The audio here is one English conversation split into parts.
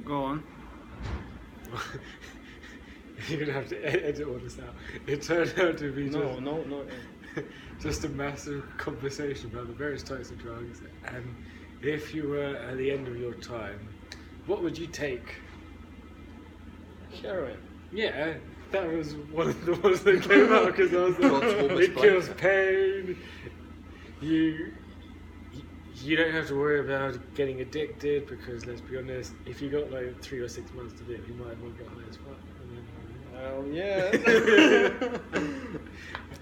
Go on. You're gonna have to edit all this out. It turned out to be No. just a massive conversation about the various types of drugs, and if you were at the end of your time, what would you take? Heroin. Yeah, that was one of the ones that came out because I was like, it kills pain. You don't have to worry about getting addicted because, let's be honest, if you got like 3 or 6 months to live, you might as well get high as fuck. Well, yeah.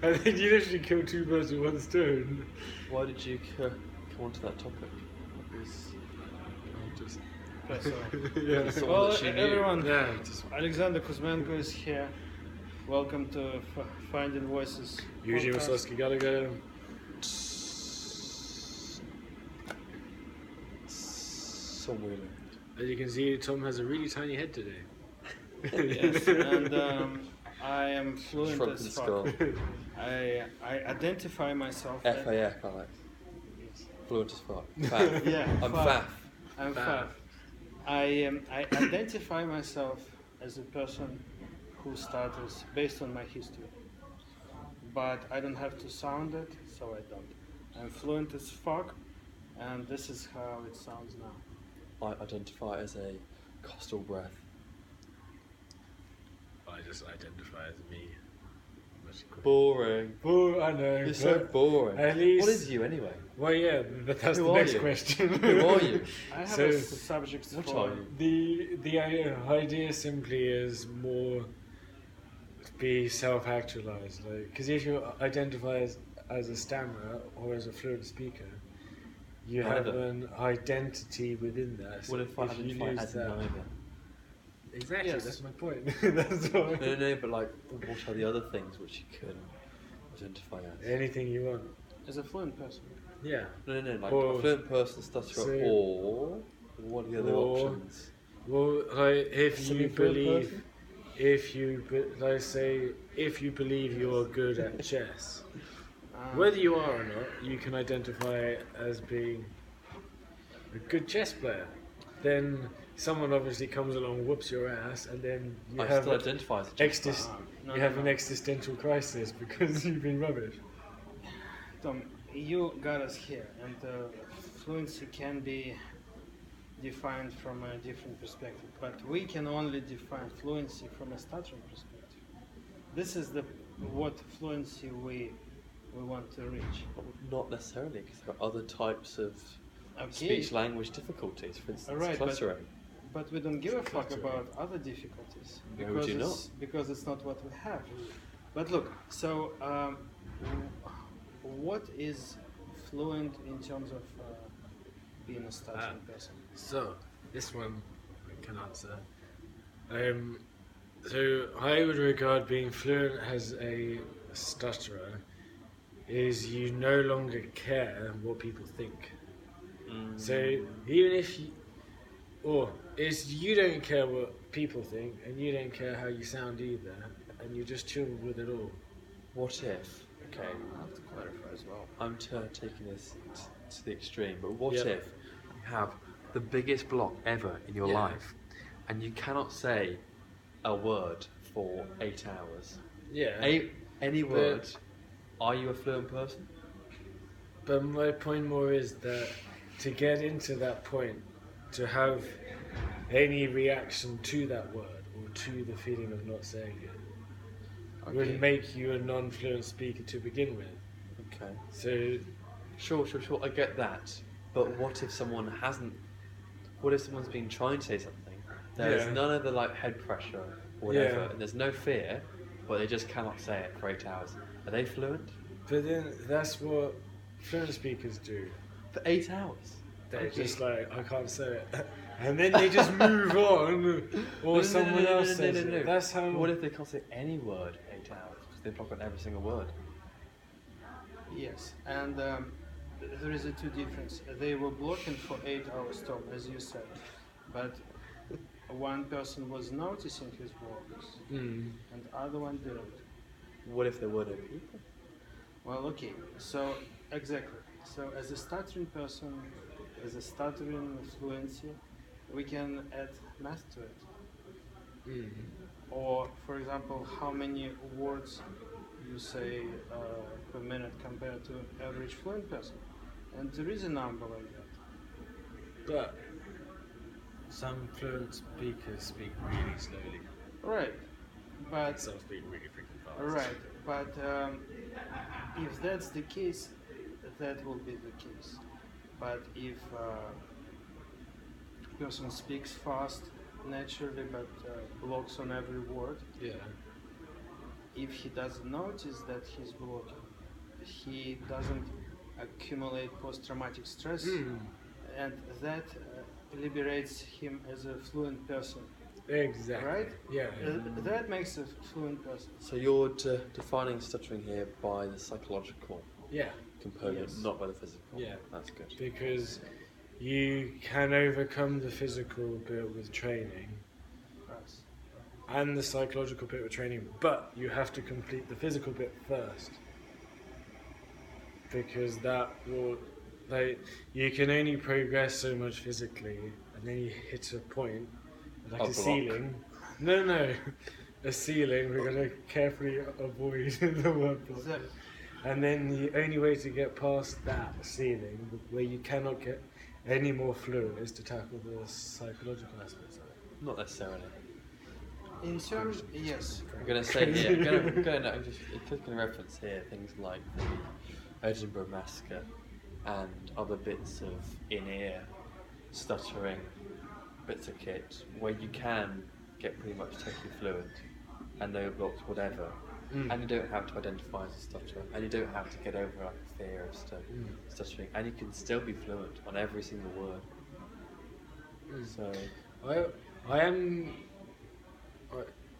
And then you literally kill 2 birds with 1 stone. Why did you come onto that topic? Just yeah. Someone Well, that she knew. everyone, yeah, just Alexander Kuzmenko is here. Welcome to Finding Voices. Eugene podcast. Wasowski Gallagher. Somewhere. As you can see, Tom has a really tiny head today. Yes, and I am fluent Shrunk as and fuck. skull. I identify myself. FAF, Alex. Fluent as fuck. Faff. Yeah, I'm fuck. faff. I'm fat. I identify myself as a person who stutters based on my history, but I don't have to sound it, so I don't. I'm fluent as fuck, and this is how it sounds now. I identify as a coastal breath. I just identify as me. Boring. I know. You're so boring. At least, What is you anyway? Well, yeah, but that's Who the are next you? question. Who are you? I have So, a subject What for are you? The idea simply is more be self-actualized. Because if you identify as a stammerer or as a fluent speaker, you have Neither. an identity within that. So What if I you identify lose as that, neither? exactly, Yes. that's my point. That's why. No, but like, what are the other things which you can identify as? Anything you want. as a fluent person. Yeah. No, like Or- a fluent person, stutterer, so- or what are the other or- options? Well, like if you Semi-fluent believe, person? if you believe you're good at chess, Um, whether you are or not, you can identify as being a good chess player. Then someone obviously comes along, whoops your ass, and then you I have still identify as a chess player. no, you no, have an no. existential crisis because you've been rubbish. Tom, you got us here, and fluency can be defined from a different perspective, but we can only define fluency from a stuttering perspective. This is what fluency we want to reach. Not necessarily, because there are other types of Okay, speech-language difficulties. For instance, Alright, but- cluttering. but we don't give a fuck Cluttering. about other difficulties Why would you because it's not what we have. But look, so what is fluent in terms of being a stuttering person? So this one I can answer. So I would regard being fluent as a stutterer is you no longer care what people think. So even if you, or is you don't care what people think and you don't care how you sound either, and you just chill with it all. What if? Okay, I have to clarify as well. I'm taking this to the extreme, but what Yep. if you have the biggest block ever in your Yeah. life, and you cannot say a word for 8 hours? Yeah. Any word. Are you a fluent person? But my point more is that to get into that point, to have any reaction to that word or to the feeling of not saying it would make you a non-fluent speaker to begin with. Okay. So Sure. I get that. But what if someone hasn't? What if someone's been trying to say something? There's Yeah. none of the like head pressure or whatever, Yeah. and there's no fear, but they just cannot say it for 8 hours. Are they fluent? but then that's what fluent speakers do. For 8 hours? They're Okay. just like, I can't say it. And then they just move on, or someone else says it. That's how. What if they can't say any word for 8 hours because they block on every single word? Yes, and there is a two difference. They were blocking for 8 hours, Tom, as you said, but one person was noticing his words, Mm. and the other one didn't. What if there were no people? Well, okay, so exactly. So as a stuttering person, as a stuttering fluency, we can add math to it. Mm. Or, for example, how many words you say per minute compared to average fluent person. And there is a number like that. But some fluent speakers speak really slowly. Right. But Some speak really freaking fast. right. But if that's the case, that will be the case. But if person speaks fast naturally but blocks on every word, Yeah. if he doesn't notice that he's blocking, he doesn't accumulate post-traumatic stress, and that liberates him as a fluent person. Exactly. Right? Yeah. That makes a fluent person. So you're defining stuttering here by the psychological Yeah. component, Yes. not by the physical. Yeah. That's good. Because you can overcome the physical bit with training Yes. and the psychological bit with training, but you have to complete the physical bit first. Because that will, like, you can only progress so much physically, and then you hit a point, like A a block. ceiling. No, a ceiling. We're gonna carefully avoid the word block. That- And then the only way to get past that ceiling, where you cannot get any more fluent, is to tackle the psychological aspects of it. Not necessarily. In terms, yes. I'm going to say here, I'm going to reference here things like the Edinburgh Massacre and other bits of in-ear stuttering bits of kit where you can get pretty much totally fluent and no blocks, whatever. And you don't have to identify as a stutterer, and you don't have to get over like a fear of stuttering, and you can still be fluent on every single word. So I am,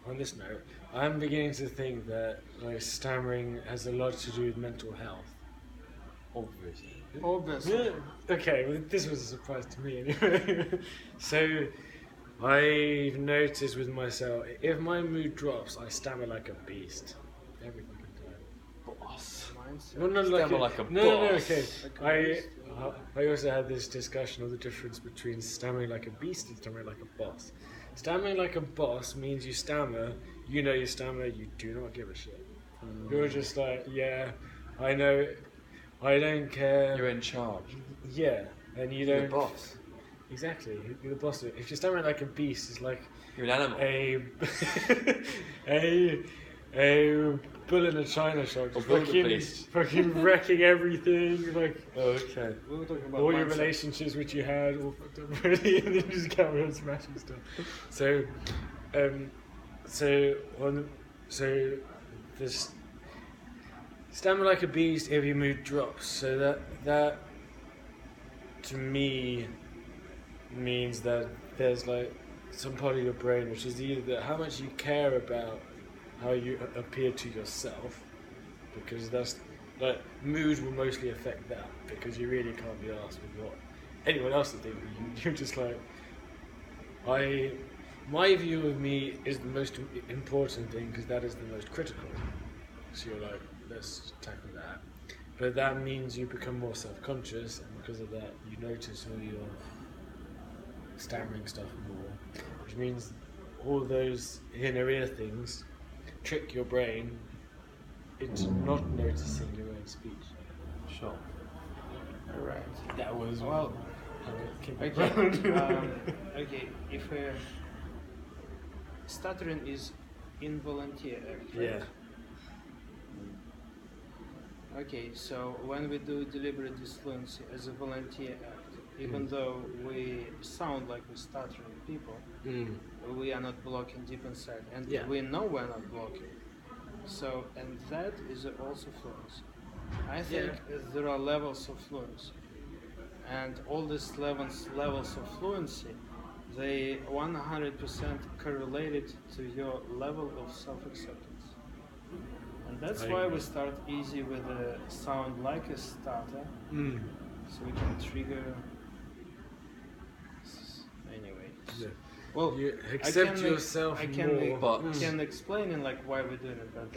on this note, I am beginning to think that like stammering has a lot to do with mental health. obviously, Obviously. Yeah. Okay, well, this was a surprise to me anyway. So, I've noticed with myself, if my mood drops, I stammer like a beast. Every fucking time. boss. Mindset. Well, not Stammer like like a no, boss. okay. Like a beast. I also had this discussion of the difference between stammering like a beast and stammering like a boss. Stammering like a boss means you stammer, you know you stammer, you do not give a shit. You're just like, yeah, I know, I don't care. You're in charge. Yeah, and you You're don't. the boss. Exactly, you're the boss of it. If you're stammering like a beast, it's like You're an animal. a bull in a china shop, just Or fucking, wildebeest. fucking wrecking everything, like Oh, okay. We were talking about all your mindset. relationships which you had all fucked up already, and then you just carry on smashing stuff. So, so this stammer like a beast if your mood drops. So that to me means that there's like some part of your brain which is either that how much you care about how you appear to yourself, because that's like mood will mostly affect that, because you really can't be asked with what anyone else is thinking. You're just like, my view of me is the most important thing because that is the most critical. So you're like, let's tackle that. But that means you become more self-conscious, and because of that, you notice all your stammering stuff more, which means all those inner ear things trick your brain into not noticing your own speech. Sure. Alright. That was Well, okay. okay, if stuttering is involuntary act, right? Yeah. Okay, so when we do deliberate disfluency as a volunteer act, even though we sound like we're stuttering people, we are not blocking deep inside, and Yeah. we know we're not blocking. So, and that is also fluency. I think there are levels of fluency, and all these levels of fluency, they 100% correlated to your level of self-acceptance. And that's I why agree. we start easy with a sound like a stutter, so we can trigger. Anyway, Yeah. well, You I accept can yourself I can, more. But- can explain in like why we're doing it, but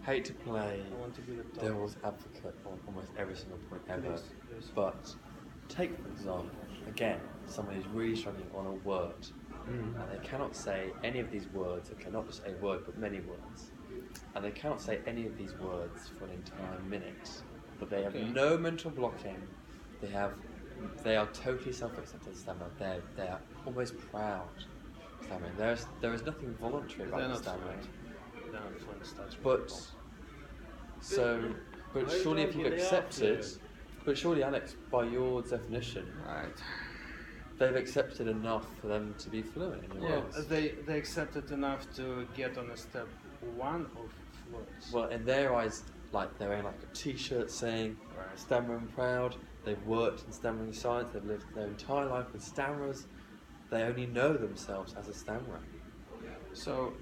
Hate to play I want to be the top. devil's advocate on almost every single point ever. Please, please. But take for example, again, someone who's really struggling on a word, and they cannot say any of these words, okay, not just a word, but many words, and they cannot say any of these words for an entire minute, but they have no mental blocking, they are totally self-accepted stammerer, they are almost proud stammering. There is nothing voluntary about the stammering. They're not fluent stuttering. But surely if you accept it, but surely Alex, by your definition, Right. they've accepted enough for them to be fluent in your words. They accepted enough to get on a step 1 of fluency. Well, in their eyes, like they're wearing like a T-shirt saying "Stammering proud." They've worked in stammering science. They've lived their entire life with stammerers. They only know themselves as a stammerer. So,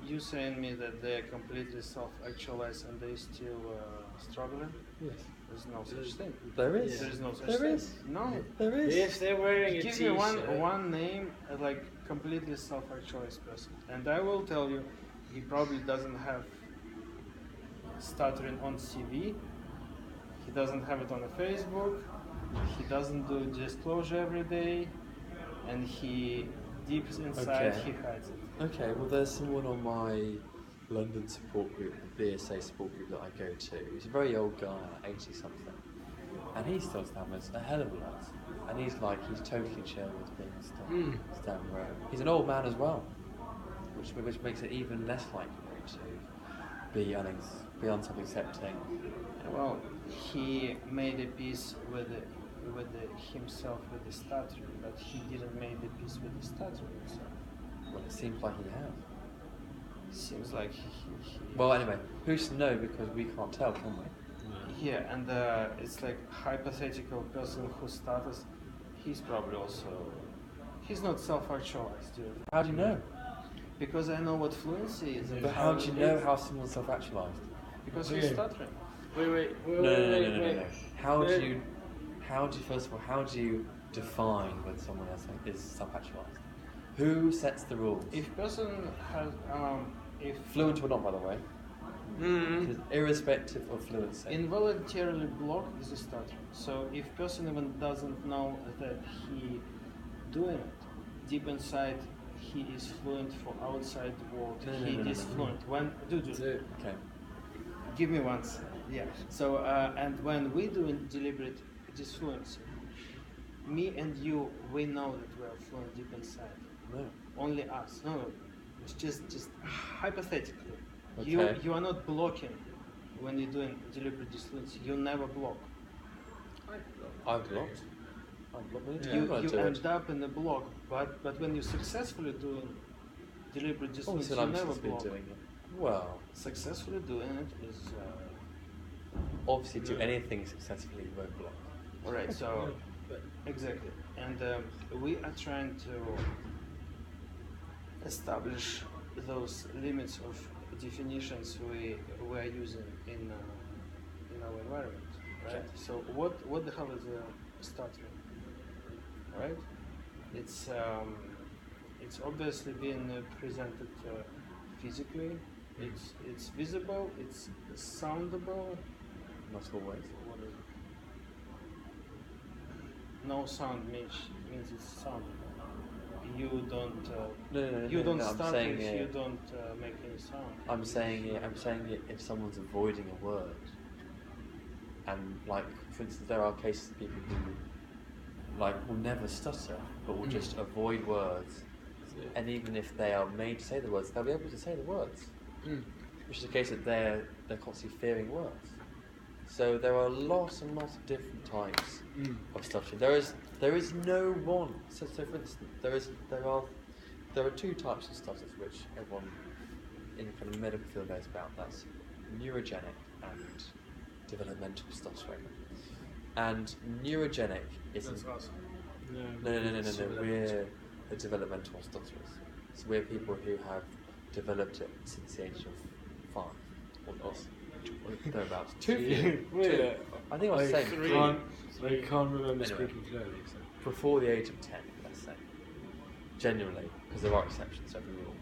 you saying me that they're completely self-actualized and they still struggling? Yes. There's no such thing. There is. There is no such There thing. is. No. There is. If they're wearing a Give t-shirt, me one name, like completely self-actualized person, and I will tell you, he probably doesn't have stuttering on CV. He doesn't have it on a Facebook. He doesn't do disclosure every day, and he deep inside he hides it. Okay, well there's someone on my London support group, the BSA support group that I go to. He's a very old guy, like 80 something, and he still stammers a hell of a lot. And he's totally chill with being a stammerer. He's an old man as well, which makes it even less likely to be unself-accepting. Well, he made a peace with himself with the stuttering, but he didn't make the peace with the stuttering himself. Well, it seems like he has. Seems like he Well, anyway, who's to know, because we can't tell, can we? yeah, and it's like hypothetical person who stutters. He's probably also he's not self-actualized, dude. How do you know? Because I know what fluency is. And But how do you know how someone's self-actualized? Because he's stuttering. Wait. No. How do you first of all, how do you define whether someone else is self-actualized? Who sets the rules? If person has if Fluent or not, by the way. Irrespective of fluency. involuntarily block is a stutter. So if person even doesn't know that he doing it, deep inside he is fluent for outside world. He is fluent. When Okay. give me once. Yeah. So and when we do deliberate disfluency, me and you, we know that we are fluent deep inside. No. Only us. No. It's just hypothetically. Okay. You are not blocking when you're doing deliberate disfluency. You never block. I've blocked. You end up in the block, but when you're successfully doing deliberate disfluency, you never block. Doing it. Well, Successfully doing it is obviously, do anything successfully, you won't block. alright. So exactly, and we are trying to establish those limits of definitions we are using in our environment, right? Okay. So what the hell is a stuttering, right? It's obviously being presented physically. It's visible. It's soundable. Not always. What is it? No sound means it's soundable. You don't. You don't stutter if you don't make any sound. I'm saying it if someone's avoiding a word. And like, for instance, there are cases of people who will never stutter, but will just avoid words. And even if they are made to say the words, they'll be able to say the words. Which is the case that they're constantly fearing words. So there are lots and lots of different types of stuttering. There is no one. So for instance, there are two types of stutters which everyone in the kind of medical field knows about. That's neurogenic and developmental stuttering. And neurogenic isn't. That's awesome. No. We're the developmental stutterers. So we're people who have developed it since the age of 5 or thereabouts. Two. I think I was saying 3. I can't remember Anyway. speaking clearly. So. Before the age of 10, let's say. Generally, because there are exceptions to every rule.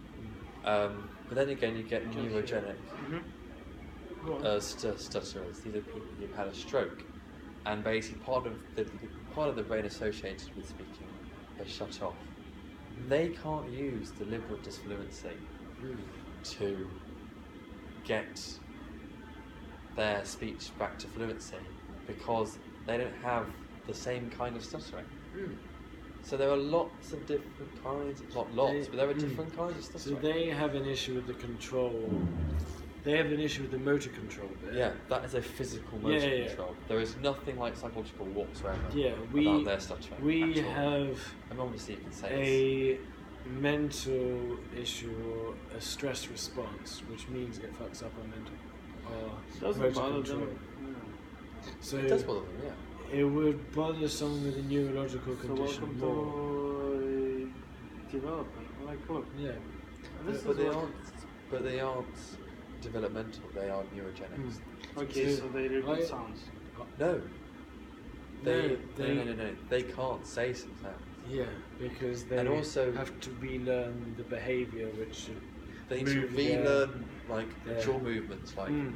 But then again, you get neurogenic stutterers. These are people who've had a stroke, and basically part of the brain associated with speaking they shut off. They can't use deliberate disfluency to get their speech back to fluency because they don't have the same kind of stuttering. So there are lots of different kinds, not lots, but there are different kinds of stuttering. So they have an issue with the control. They have an issue with the motor control bit. Yeah, that is a physical motor control. There is nothing like psychological whatsoever about their stuttering. We have and obviously you can say a mental issue or a stress response, which means it fucks up our mental Doesn't bother motor control. them. So it does bother them, yeah. it would bother someone with a neurological condition welcome more. to development. Like, look, But they aren't developmental. They are neurogenics. Okay, so they repeat sounds. No. No. They can't say some sounds. Yeah, because they And also- have to relearn the behaviour which They need to move relearn like their- jaw movements, like and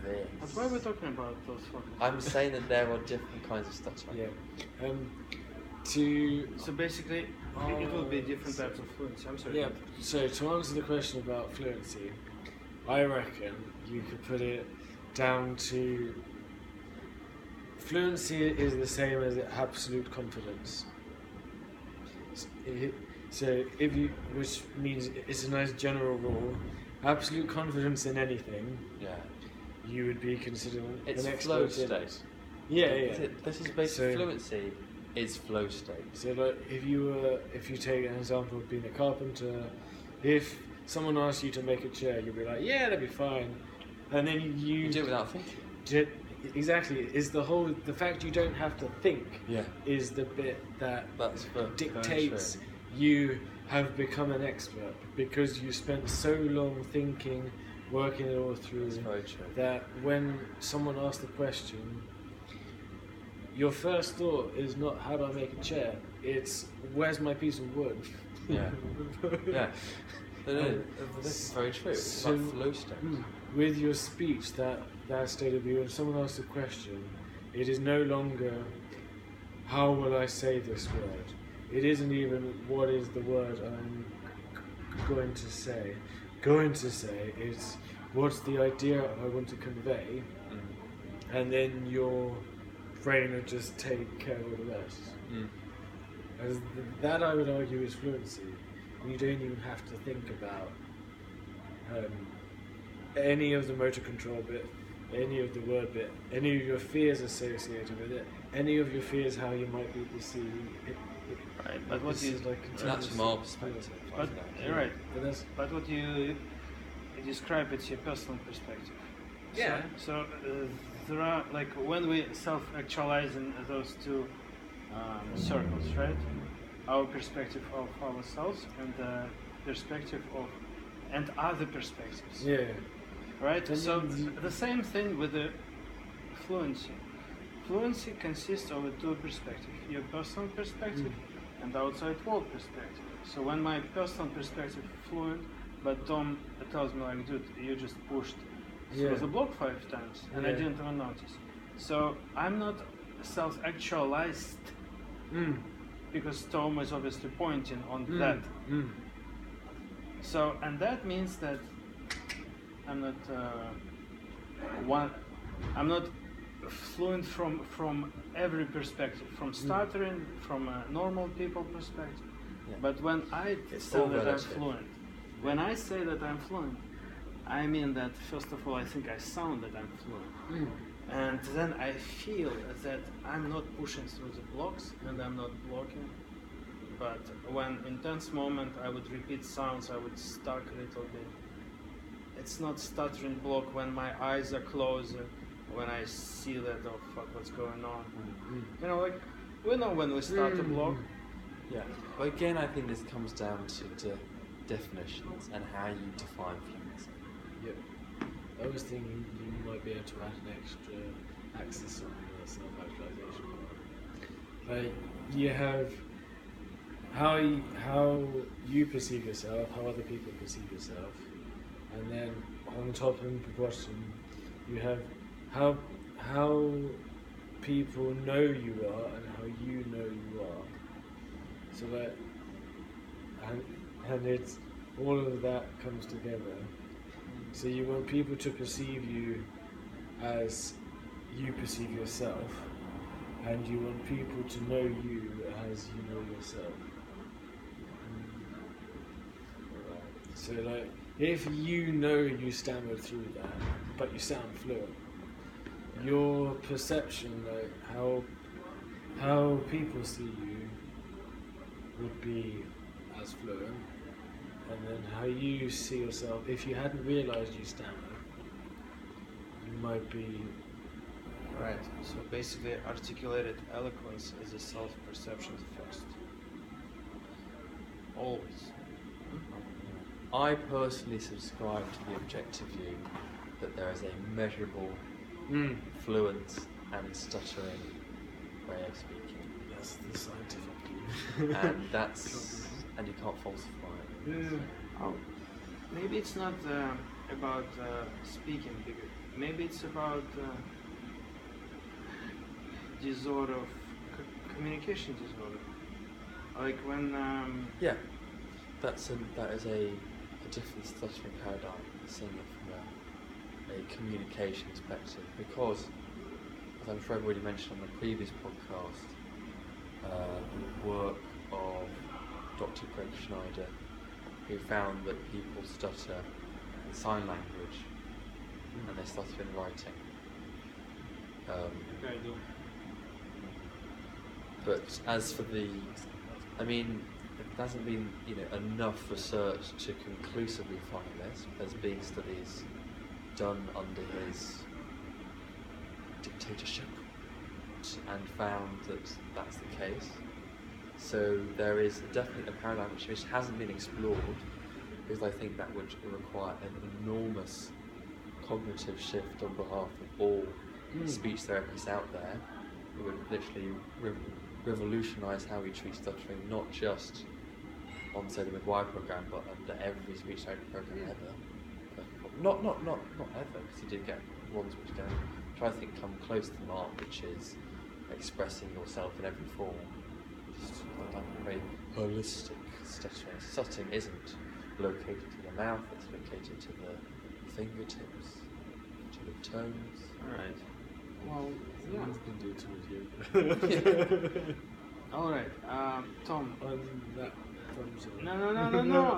this. That's why we're talking about those fucking. I'm saying that there are different kinds of stuttering. Yeah. So basically, it will be different types of fluency. I'm sorry. Yeah, so to answer the question about fluency, I reckon you could put it down to fluency is the same as absolute confidence. So if you, which means it's a nice general rule, absolute confidence in anything, you would be considered It's an flow expert in. state. Yeah. This is basically So- fluency is flow state. So like if you take an example of being a carpenter, if someone asks you to make a chair, you'll be like, yeah, that'd be fine, and then You do it without thinking. Exactly, is the fact you don't have to think Yeah. is the bit that That's very dictates true. you have become an expert because you spent so long thinking, working it all through, That's very true. that when someone asks the question, your first thought is not how do I make a chair, it's where's my piece of wood. Yeah. Yeah. No, this is very true. It's So- about flow state. With your speech, that state of view, when someone asks a question, it is no longer how will I say this word. It isn't even what is the word I'm going to say. Going to say is what's the idea I want to convey, and then your brain will just take care of the rest. As that I would argue is fluency. You don't even have to think about any of the motor control bit, any of the word bit, any of your fears associated with it, any of your fears how you might be perceived. Right, but what you That's from our perspective. But you're right. But But what you describe, it's your personal perspective. Yeah. So there are like when we self-actualize in those two circles, right? Our perspective of ourselves and the perspective of and other perspectives. yeah. Right. And So then the same thing with the fluency. Fluency consists of two perspectives: your personal perspective and outside world perspective. So when my personal perspective fluent, but Tom tells me like, dude, you just pushed through the block 5 times, and I Yeah. didn't even notice. So I'm not self-actualized because Tom is obviously pointing on that. So, and that means that I'm not I'm not fluent from every perspective, from stuttering, from a normal people perspective. Yeah. But when I It's say all that I'm relative. fluent, when I say that I'm fluent, I mean that first of all I think I sound that I'm fluent. And then I feel that I'm not pushing through the blocks and I'm not blocking. But when in tense moment I would repeat sounds, I would stuck a little bit. It's not stuttering block when my eyes are closed, when I see that, oh fuck, what's going on. You know, like, we know when we start a block. Yeah. But again, I think this comes down to definitions and how you define fluency. Yeah. I was thinking you might be able to add an extra axis on the self-actualization part. Like, you have how you perceive yourself, how other people perceive yourself, and then on top and the bottom, you have how people know you are and how you know you are. So that, and it's all of that comes together. So you want people to perceive you as you perceive yourself, and you want people to know you as you know yourself. So like, if you know you stammered through that, but you sound fluent, your perception, like how people see you, would be as fluent, and then how you see yourself, if you hadn't realised you stammer, you might be. Right. So basically, articulated eloquence is a self-perception first. Always. I personally subscribe to the objective view that there is a measurable, fluent and stuttering way of speaking. That's the scientific view. And that's, and you can't falsify it. Yeah. Oh, maybe it's not about speaking. Maybe it's about disorder of communication disorder. Like when Yeah, that is a different stuttering paradigm, seeing it from a communication perspective, because, as I'm sure I've already mentioned on the previous podcast, the work of Dr. Greg Schneider, who found that people stutter in sign language and they stutter in writing. I do. But as for I mean, there hasn't been enough research to conclusively find this. There's been studies done under his dictatorship and found that that's the case. So there is definitely a paradigm which hasn't been explored, because I think that would require an enormous cognitive shift on behalf of all speech therapists out there. It would literally revolutionise how we treat stuttering, not just on, say, the Midwire program, but under every speech therapy program ever. Not ever, because you did get ones which don't try to come close to the mark, which is expressing yourself in every form. Just like a very holistic stuttering. Stuttering isn't located to the mouth; it's located to the fingertips, to the toes. All right. Well, yeah. Someone's been doing too much yoga. All right, Tom. On that thumbs up.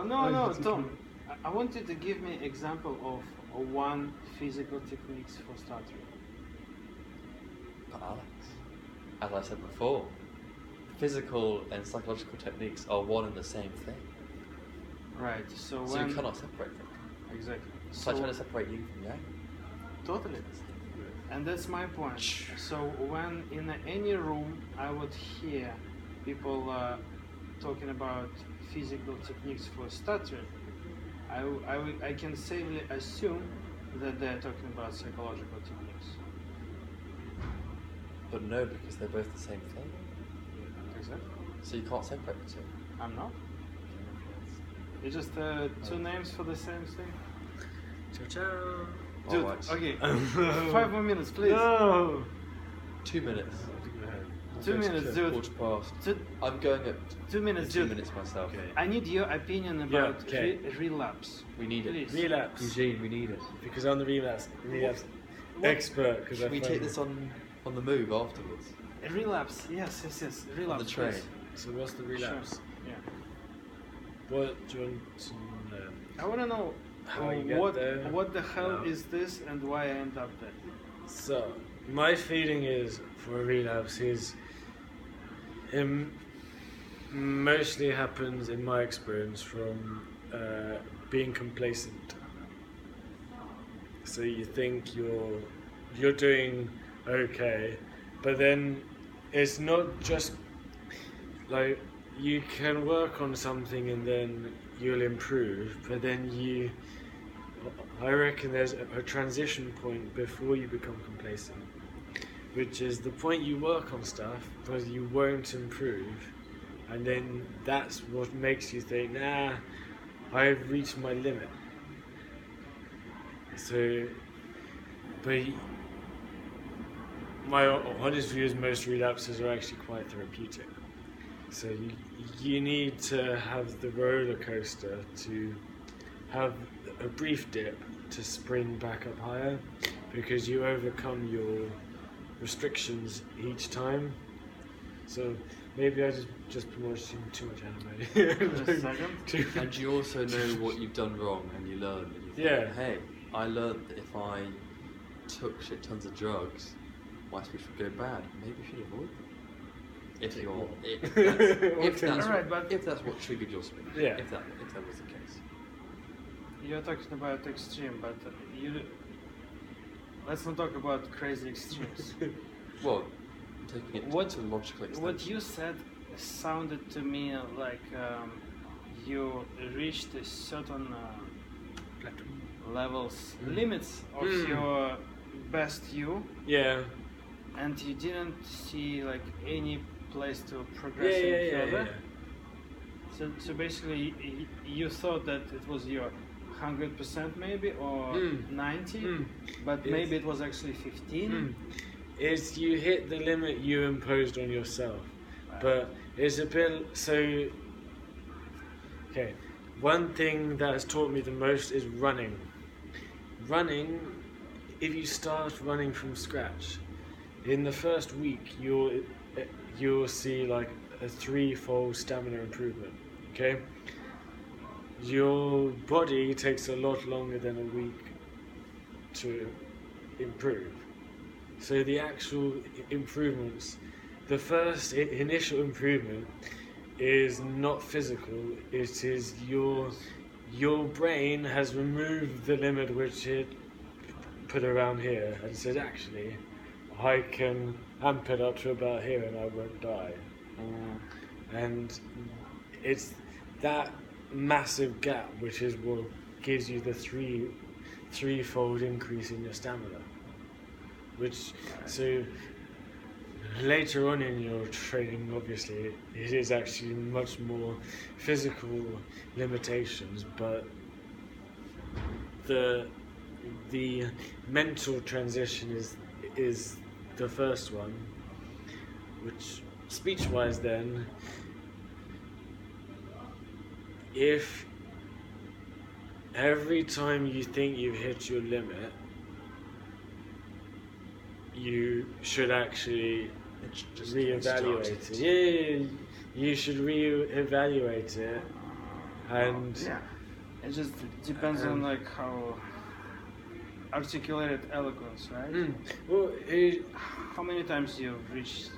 No, Tom. I want you to give me example of one physical techniques for stuttering. But Alex, as I said before, physical and psychological techniques are one and the same thing. Right. So So when you cannot separate them. exactly. It's like trying to separate yin from yang. Totally. And that's my point. So when in any room I would hear people talking about physical techniques for stuttering, I can safely assume that they're talking about psychological techniques. But no, because they're both the same thing. Exactly. So you can't separate the two. I'm not. It's just two names for the same thing. Ciao ciao. Dude, Alright. okay. 5 more minutes, please. No. 2 minutes. 2 minutes, dude. Quarter past. Two, I'm going at 2 minutes, 2 dude. minutes myself. Okay. I need your opinion about okay. relapse. We need it. Please. Relapse. Eugene, we need it. Because I'm the relapse expert. Because Should we take this on the move afterwards? Relapse, yes. Relapse. On the train. please. So what's the relapse? Sure. Yeah. What do you want to know? I want to know How you get there? what the hell No. is this and why I end up there. So, my feeling is for a relapse is mostly happens in my experience from being complacent. So you think you're doing okay, but then it's not just like you can work on something and then you'll improve, but then I reckon there's a transition point before you become complacent, which is the point you work on stuff, but you won't improve, and then that's what makes you think, nah, I've reached my limit. So, but my honest view is most relapses are actually quite therapeutic. So you need to have the roller coaster to have a brief dip to spring back up higher, because you overcome your restrictions each time. So maybe I just been watching too much anime. Just a second. And you also know what you've done wrong, and you learn. And you think, Yeah. hey, I learned that if I took shit tons of drugs, my speech would go bad. Maybe you should avoid them. If that's what triggered your speech. Yeah. If that was the case. You're talking about extreme, but let's not talk about crazy extremes. Well, taking it to logical extent. What you said sounded to me like you reached a certain levels, limits of your best you, Yeah. and you didn't see like any place to progress any further. So basically, you thought that it was your 100% maybe, or 90, but maybe it was actually 15. Is you hit the limit you imposed on yourself, but it's a bit so. Okay, one thing that has taught me the most is running. Running, if you start running from scratch, in the first week you'll see like a 3-fold stamina improvement. Okay, your body takes a lot longer than a week to improve. So the actual improvements, the first initial improvement is not physical. It is your brain has removed the limit which it put around here and said, actually, I can amp it up to about here and I won't die. And it's that massive gap which is what gives you the threefold increase in your stamina. Which, so later on in your training, obviously, it is actually much more physical limitations, but the mental transition is the first one, which speech-wise then, if every time you think you've hit your limit, you should actually reevaluate it. Yeah, you should reevaluate it, and it just depends on like how articulated eloquence, right? Well, how many times you've reached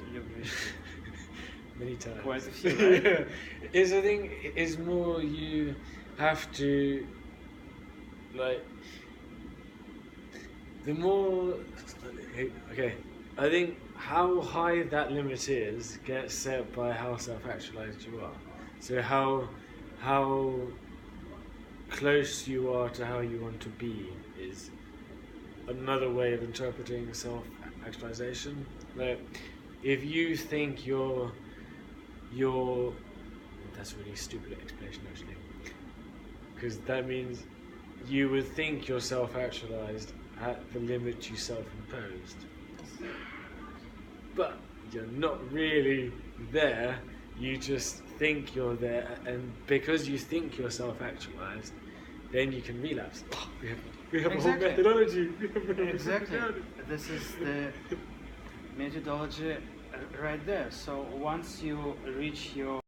many times. Quite a few, right? Yeah. Is I think is more you have to like the more. Okay, I think how high that limit is gets set by how self-actualized you are. So how close you are to how you want to be is another way of interpreting self-actualization. Like, if you think you're that's a really stupid explanation actually, because that means you would think you're self-actualized at the limit you self-imposed, but you're not really there. You just think you're there, and because you think you're self-actualized, then you can relapse. We have Exactly. a whole methodology. Exactly. This is the methodology right there. So once you reach your